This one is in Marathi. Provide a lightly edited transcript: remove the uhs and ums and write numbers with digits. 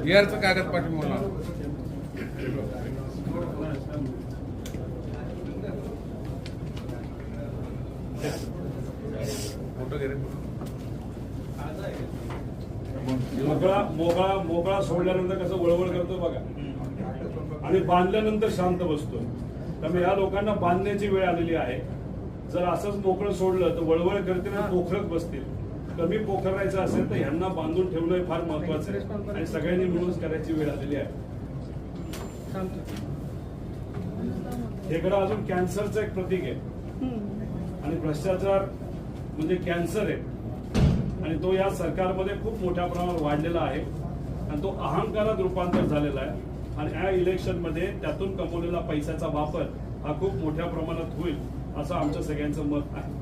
बिहारचं कागद पाठिंबा फोटो घे. मोकळा सोडल्यानंतर कसं वळवळ करतो बघा, आणि बांधल्यानंतर शांत बसतो. त्यामुळे या लोकांना बांधण्याची वेळ आलेली आहे. जर असंच मोकळं सोडलं तर वळवळ करतील आणि पोखरत बसतील. कमी पोखरायचं असेल तर ह्यांना बांधून ठेवणं फार महत्वाचं आहे आणि सगळ्यांनी मिळून करायची वेळ आलेली आहे. खेकडा अजून कॅन्सरचं एक प्रतीक आहे आणि भ्रष्टाचार म्हणजे कॅन्सर आहे आणि तो या सरकारमध्ये खूप मोठ्या प्रमाणावर वाढलेला आहे आणि तो अहंकारात रूपांतर झालेला आहे. आणि या इलेक्शनमध्ये त्यातून कमवलेला पैशाचा वापर हा खूप मोठ्या प्रमाणात होईल असं आमच्या सगळ्यांचं मत आहे.